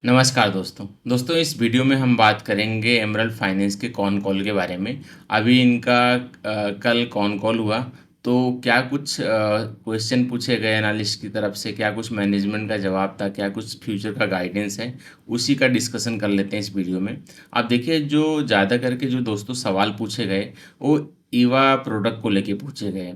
नमस्कार दोस्तों इस वीडियो में हम बात करेंगे एमरल्ड फाइनेंस के कॉन कॉल के बारे में। अभी इनका कल कॉन कॉल हुआ, तो क्या कुछ क्वेश्चन पूछे गए एनालिस्ट की तरफ से, क्या कुछ मैनेजमेंट का जवाब था, क्या कुछ फ्यूचर का गाइडेंस है, उसी का डिस्कशन कर लेते हैं इस वीडियो में। आप देखिए, जो ज़्यादा करके जो दोस्तों सवाल पूछे गए वो ईवा प्रोडक्ट को लेके पूछे गए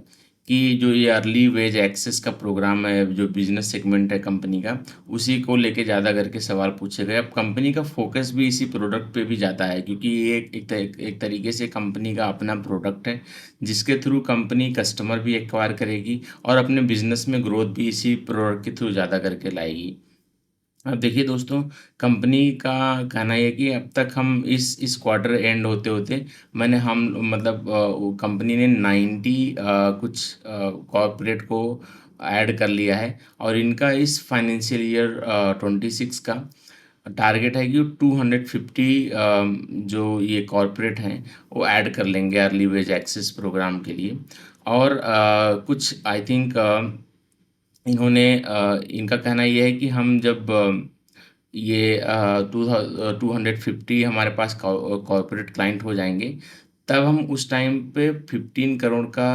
कि जो ये अर्ली वेज एक्सेस का प्रोग्राम है, जो बिजनेस सेगमेंट है कंपनी का, उसी को लेके ज़्यादा करके सवाल पूछे गए। अब कंपनी का फोकस भी इसी प्रोडक्ट पे भी जाता है, क्योंकि ये एक तरीके से कंपनी का अपना प्रोडक्ट है, जिसके थ्रू कंपनी कस्टमर भी एक्वायर करेगी और अपने बिजनेस में ग्रोथ भी इसी प्रोडक्ट के थ्रू ज़्यादा करके लाएगी। अब देखिए दोस्तों, कंपनी का कहना ये है कि अब तक हम इस क्वार्टर एंड होते-होते मैंने हम मतलब वो कंपनी ने 90 कुछ कॉर्पोरेट को ऐड कर लिया है और इनका इस फाइनेंशियल ईयर 26 का टारगेट है कि 250 जो ये कॉर्पोरेट हैं, वो ऐड कर लेंगे अर्ली वेज एक्सेस प्रोग्राम के लिए। और कुछ आई थिंक इनका कहना ये है कि हम जब ये 250 हमारे पास कॉर्पोरेट क्लाइंट हो जाएँगे, तब हम उस टाइम पे 15 करोड़ का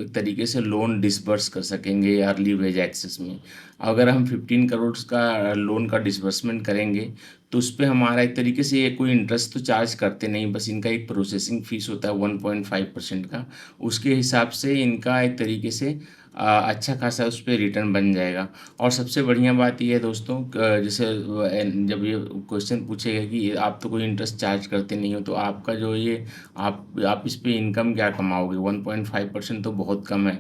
एक तरीके से लोन डिसबर्स कर सकेंगे अर्ली वेज एक्सेस में। अगर हम 15 करोड़ का लोन का डिसबर्समेंट करेंगे, तो उसपे हमारा एक तरीके से ये कोई इंटरेस्ट तो चार्ज करते नहीं, बस इनका एक प्रोसेसिंग फ़ीस होता है 1.5% का। उसके हिसाब से इनका एक तरीके से अच्छा खासा उस पे रिटर्न बन जाएगा। और सबसे बढ़िया बात ये है दोस्तों, जैसे जब ये क्वेश्चन पूछेगा कि आप तो कोई इंटरेस्ट चार्ज करते नहीं हो, तो आपका जो ये आप इस पे इनकम क्या कमाओगे? 1.5% तो बहुत कम है।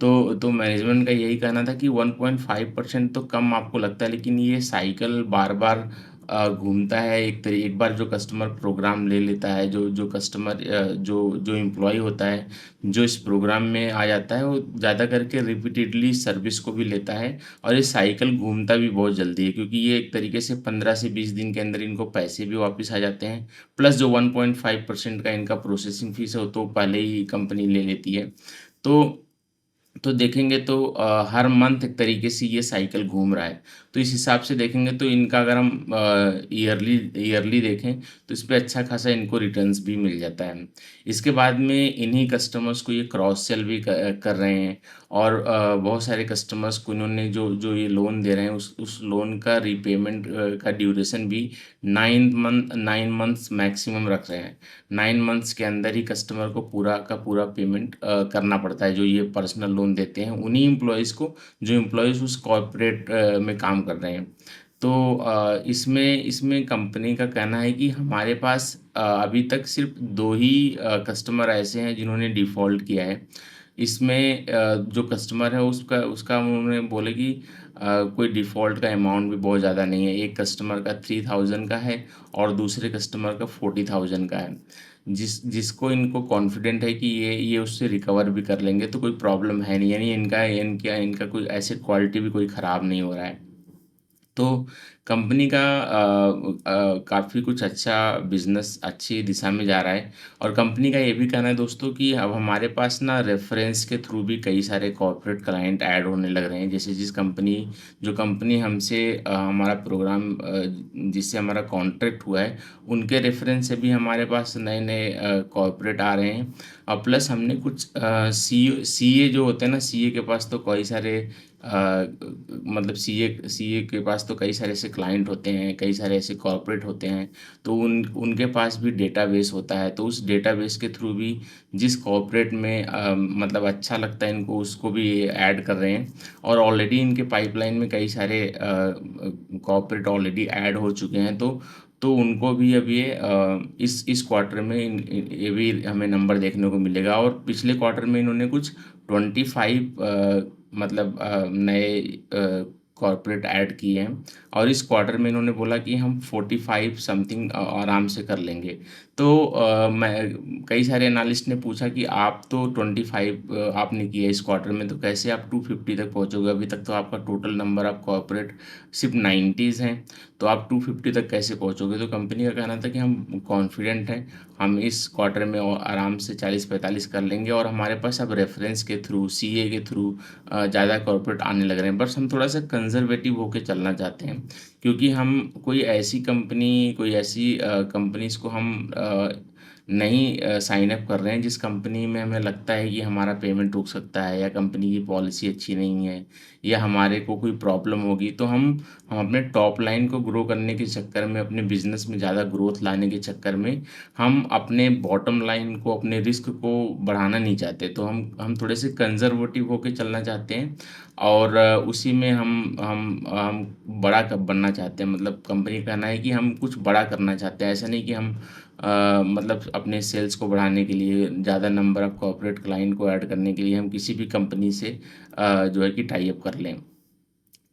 तो मैनेजमेंट का यही कहना था कि 1.5% तो कम आपको लगता है, लेकिन ये साइकिल बार-बार घूमता है। एक बार जो कस्टमर प्रोग्राम ले लेता है, जो कस्टमर जो जो एम्प्लॉयी होता है, जो इस प्रोग्राम में आ जाता है, वो ज़्यादा करके रिपीटेडली सर्विस को भी लेता है और ये साइकिल घूमता भी बहुत जल्दी है, क्योंकि ये एक तरीके से 15 से 20 दिन के अंदर इनको पैसे भी वापस आ जाते हैं। प्लस जो 1.5% का इनका प्रोसेसिंग फ़ीस है, वो तो पहले ही कंपनी ले लेती है। तो तो देखेंगे तो हर मंथ एक तरीके से ये साइकिल घूम रहा है। तो इस हिसाब से देखेंगे तो इनका अगर हम ईयरली ईयरली देखें, तो इस पे अच्छा खासा इनको रिटर्न्स भी मिल जाता है। इसके बाद में इन्हीं कस्टमर्स को ये क्रॉस सेल भी कर रहे हैं और बहुत सारे कस्टमर्स को इन्होंने जो जो ये लोन दे रहे हैं, उस लोन का रीपेमेंट का ड्यूरेशन भी 9 मंथ्स मैक्सिमम रख रहे हैं। 9 मंथ्स के अंदर ही कस्टमर को पूरा का पूरा पेमेंट करना पड़ता है, जो ये पर्सनल लोन देते हैं उन्हीं एम्प्लॉइज़ को, जो एम्प्लॉइज़ उस कॉर्पोरेट में काम कर रहे हैं। तो इसमें इसमें कंपनी का कहना है कि हमारे पास अभी तक सिर्फ़ 2 ही कस्टमर ऐसे हैं जिन्होंने डिफ़ॉल्ट किया है। इसमें जो कस्टमर है उसका उसका उन्होंने बोले कि कोई डिफ़ॉल्ट का अमाउंट भी बहुत ज़्यादा नहीं है। एक कस्टमर का 3000 का है और दूसरे कस्टमर का 40,000 का है। जिसको इनको कॉन्फिडेंट है कि ये उससे रिकवर भी कर लेंगे, तो कोई प्रॉब्लम है नहीं। यानी इनका कोई एसेट क्वालिटी भी कोई ख़राब नहीं हो रहा है। तो कंपनी का काफ़ी कुछ अच्छा बिज़नेस अच्छी दिशा में जा रहा है और कंपनी का ये भी कहना है दोस्तों कि अब हमारे पास ना रेफ़रेंस के थ्रू भी कई सारे कॉर्पोरेट क्लाइंट ऐड होने लग रहे हैं। जैसे जो कंपनी हमसे हमारा प्रोग्राम जिससे हमारा कॉन्ट्रैक्ट हुआ है, उनके रेफ़रेंस से भी हमारे पास नए-नए कॉर्पोरेट आ रहे हैं। और प्लस हमने कुछ सीए जो होते हैं ना, सीए के पास तो कई सारे मतलब सीए के पास तो कई सारे ऐसे क्लाइंट होते हैं, कई सारे ऐसे कॉर्पोरेट होते हैं, तो उनके पास भी डेटाबेस होता है। तो उस डेटाबेस के थ्रू भी जिस कॉर्पोरेट में मतलब अच्छा लगता है इनको, उसको भी ये ऐड कर रहे हैं और ऑलरेडी इनके पाइपलाइन में कई सारे कॉर्पोरेट ऑलरेडी ऐड हो चुके हैं। तो उनको भी अब ये इस क्वार्टर में ये भी हमें नंबर देखने को मिलेगा और पिछले क्वार्टर में इन्होंने कुछ 25 मतलब नए कॉर्पोरेट ऐड किए हैं और इस क्वार्टर में इन्होंने बोला कि हम 45 समथिंग आराम से कर लेंगे। तो मैं कई सारे एनालिस्ट ने पूछा कि आप तो 25 आपने किया इस क्वार्टर में, तो कैसे आप 250 तक पहुँचोगे? अभी तक तो आपका टोटल नंबर ऑफ कॉर्पोरेट सिर्फ 90s हैं। तो आप 250 तक कैसे पहुँचोगे? तो कंपनी का कहना था कि हम कॉन्फिडेंट हैं, हम इस क्वार्टर में और आराम से 40-45 कर लेंगे और हमारे पास अब रेफ़रेंस के थ्रू, सीए के थ्रू ज़्यादा कॉर्पोरेट आने लग रहे हैं। बस हम थोड़ा-सा कंज़र्वेटिव होके चलना चाहते हैं, क्योंकि हम कोई ऐसी कंपनी, कोई ऐसी कंपनीज़ को हम नहीं साइन अप कर रहे हैं जिस कंपनी में हमें लगता है कि हमारा पेमेंट रुक सकता है या कंपनी की पॉलिसी अच्छी नहीं है या हमारे को कोई प्रॉब्लम होगी, तो हम अपने टॉप लाइन को ग्रो करने के चक्कर में, अपने बिज़नेस में ज़्यादा ग्रोथ लाने के चक्कर में हम अपने बॉटम लाइन को, अपने रिस्क को बढ़ाना नहीं चाहते। तो हम थोड़े से कंज़र्वेटिव होके चलना चाहते हैं और उसी में हम बड़ा कब बनना चाहते हैं। मतलब कंपनी का कहना है कि हम कुछ बड़ा करना चाहते हैं। ऐसा नहीं कि हम मतलब अपने सेल्स को बढ़ाने के लिए, ज़्यादा नंबर ऑफ कॉर्पोरेट क्लाइंट को ऐड करने के लिए हम किसी भी कंपनी से जो है कि टाई अप कर लें।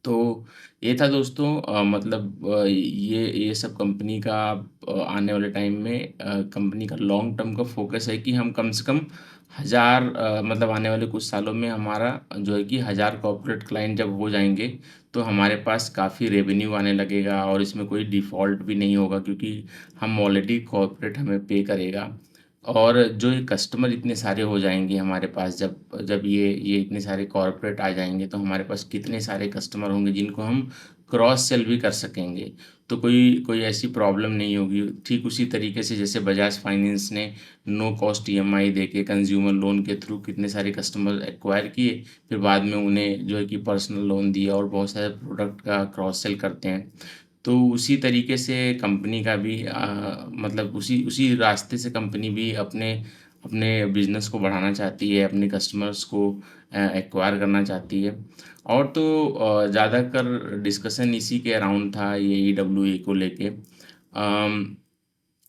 तो ये था दोस्तों, मतलब ये सब कंपनी का आने वाले टाइम में कंपनी का लॉन्ग टर्म का फ़ोकस है कि हम कम से कम 1000, मतलब आने वाले कुछ सालों में हमारा जो है कि 1000 कॉर्पोरेट क्लाइंट जब हो जाएँगे, तो हमारे पास काफ़ी रेवेन्यू आने लगेगा और इसमें कोई डिफ़ॉल्ट भी नहीं होगा, क्योंकि हम ऑलरेडी कॉर्पोरेट हमें पे करेगा। और जो ये कस्टमर इतने सारे हो जाएँगे हमारे पास, जब जब ये इतने सारे कॉर्पोरेट आ जाएँगे, तो हमारे पास कितने सारे कस्टमर होंगे जिनको हम क्रॉस सेल भी कर सकेंगे। तो कोई कोई ऐसी प्रॉब्लम नहीं होगी। ठीक उसी तरीके से जैसे बजाज फाइनेंस ने नो कॉस्ट ईएमआई देके कंज़्यूमर लोन के थ्रू कितने सारे कस्टमर एक्वायर किए, फिर बाद में उन्हें जो है कि पर्सनल लोन दिया और बहुत सारे प्रोडक्ट का क्रॉस सेल करते हैं। तो उसी तरीके से कंपनी का भी मतलब उसी उसी रास्ते से कंपनी भी अपने अपने बिज़नेस को बढ़ाना चाहती है, अपने कस्टमर्स को एक्वायर करना चाहती है। और तो ज़्यादातर डिस्कशन इसी के अराउंड था, ये ईडब्ल्यूई को लेके।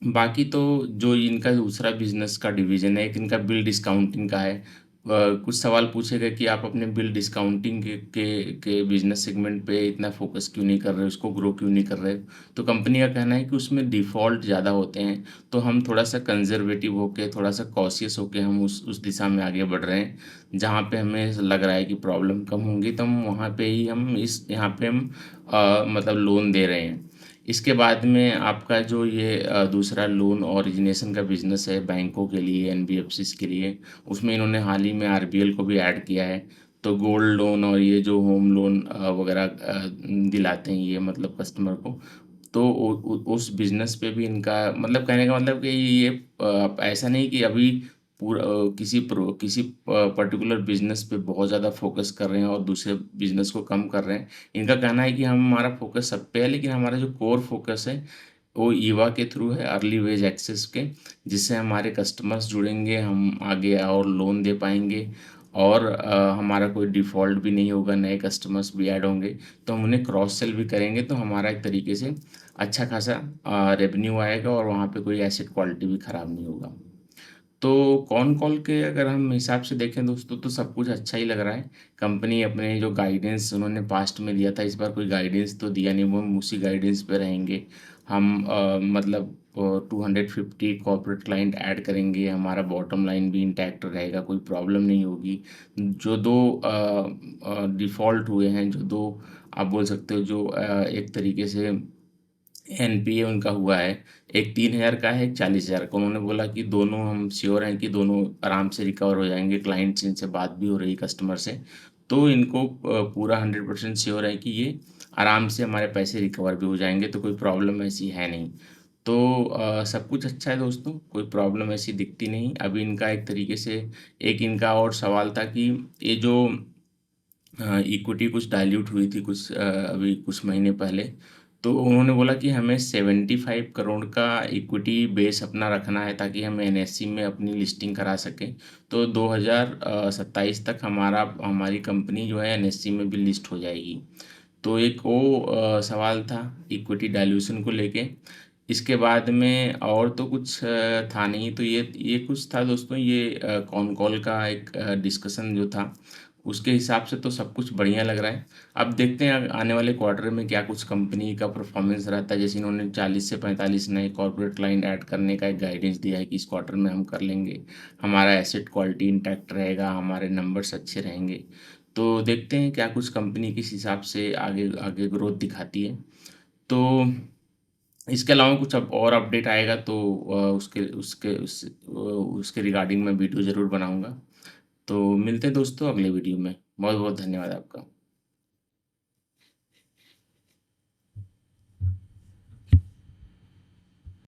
बाकी तो जो इनका दूसरा बिज़नेस का डिवीज़न है, एक इनका बिल डिस्काउंटिंग का है। कुछ सवाल पूछे गए कि आप अपने बिल डिस्काउंटिंग के बिज़नेस सेगमेंट पे इतना फ़ोकस क्यों नहीं कर रहे, उसको ग्रो क्यों नहीं कर रहे? तो कंपनी का कहना है कि उसमें डिफ़ॉल्ट ज़्यादा होते हैं, तो हम थोड़ा-सा कंज़र्वेटिव होके, थोड़ा-सा कॉशियस होके हम उस दिशा में आगे बढ़ रहे हैं। जहाँ पे हमें लग रहा है कि प्रॉब्लम कम होंगी, तो हम वहाँ पे ही हम इस यहाँ पे हम मतलब लोन दे रहे हैं। इसके बाद में आपका जो ये दूसरा लोन ओरिजिनेशन का बिज़नेस है बैंकों के लिए, एनबीएफसीज़ के लिए, उसमें इन्होंने हाल ही में आरबीएल को भी ऐड किया है। तो गोल्ड लोन और ये जो होम लोन वगैरह दिलाते हैं ये, मतलब कस्टमर को, तो उस बिज़नेस पे भी इनका मतलब, कहने का मतलब कि ये ऐसा नहीं कि अभी किसी पर्टिकुलर बिज़नेस पे बहुत ज़्यादा फ़ोकस कर रहे हैं और दूसरे बिज़नेस को कम कर रहे हैं। इनका कहना है कि हम हमारा फ़ोकस सब पे है, लेकिन हमारा जो कोर फ़ोकस है, वो ईवा के थ्रू है, अर्ली वेज एक्सेस के, जिससे हमारे कस्टमर्स जुड़ेंगे, हम आगे और लोन दे पाएँगे और हमारा कोई डिफ़ॉल्ट भी नहीं होगा, नए कस्टमर्स भी ऐड होंगे, तो हम उन्हें क्रॉस सेल भी करेंगे, तो हमारा एक तरीके से अच्छा खासा रेवेन्यू आएगा और वहाँ पे कोई एसेट क्वालिटी भी खराब नहीं होगा। तो कॉन कॉल के अगर हम हिसाब से देखें दोस्तों, तो सब कुछ अच्छा ही लग रहा है। कंपनी अपने जो गाइडेंस उन्होंने पास्ट में दिया था, इस बार कोई गाइडेंस तो दिया नहीं, वो हम उसी गाइडेंस पे रहेंगे। हम मतलब 250 कॉर्पोरेट क्लाइंट ऐड करेंगे, हमारा बॉटम लाइन भी इंटैक्ट रहेगा, कोई प्रॉब्लम नहीं होगी। जो 2 डिफ़ॉल्ट हुए हैं, जो 2 आप बोल सकते हो, जो एक तरीके से एनपीए उनका हुआ है, एक 3000 का है, एक 40,000 का। उन्होंने बोला कि दोनों हम श्योर हैं कि दोनों आराम से रिकवर हो जाएँगे, क्लाइंट से इनसे बात भी हो रही है कस्टमर से। तो इनको पूरा 100% श्योर है कि ये आराम से हमारे पैसे रिकवर भी हो जाएँगे, तो कोई प्रॉब्लम ऐसी है नहीं। तो सब कुछ अच्छा है दोस्तों, कोई प्रॉब्लम ऐसी दिखती नहीं। अभी इनका एक तरीके से एक इनका और सवाल था कि ये जो इक्विटी कुछ डाइल्यूट हुई थी अभी कुछ महीने पहले, तो उन्होंने बोला कि हमें 75 करोड़ का इक्विटी बेस अपना रखना है ताकि हम एनएससी में अपनी लिस्टिंग करा सकें। तो 2027 तक हमारी कंपनी जो है एनएससी में भी लिस्ट हो जाएगी। तो एक वो सवाल था इक्विटी डाइल्यूशन को लेके। इसके बाद में और तो कुछ था नहीं, तो ये कुछ था दोस्तों, ये कॉन कॉल का एक डिस्कशन जो था, उसके हिसाब से तो सब कुछ बढ़िया लग रहा है। अब देखते हैं आने वाले क्वार्टर में क्या कुछ कंपनी का परफॉर्मेंस रहता है। जैसे इन्होंने 40 से 45 नए कॉर्पोरेट क्लाइंट ऐड करने का एक गाइडेंस दिया है कि इस क्वार्टर में हम कर लेंगे। हमारा एसेट क्वालिटी इंटैक्ट रहेगा, हमारे नंबर्स अच्छे रहेंगे। तो देखते हैं क्या कुछ कंपनी किस हिसाब से आगे आगे ग्रोथ दिखाती है। तो इसके अलावा कुछ अब और अपडेट आएगा तो उसके रिगार्डिंग मैं वीडियो ज़रूर बनाऊँगा। तो मिलते हैं दोस्तों अगले वीडियो में। बहुत-बहुत धन्यवाद आपका।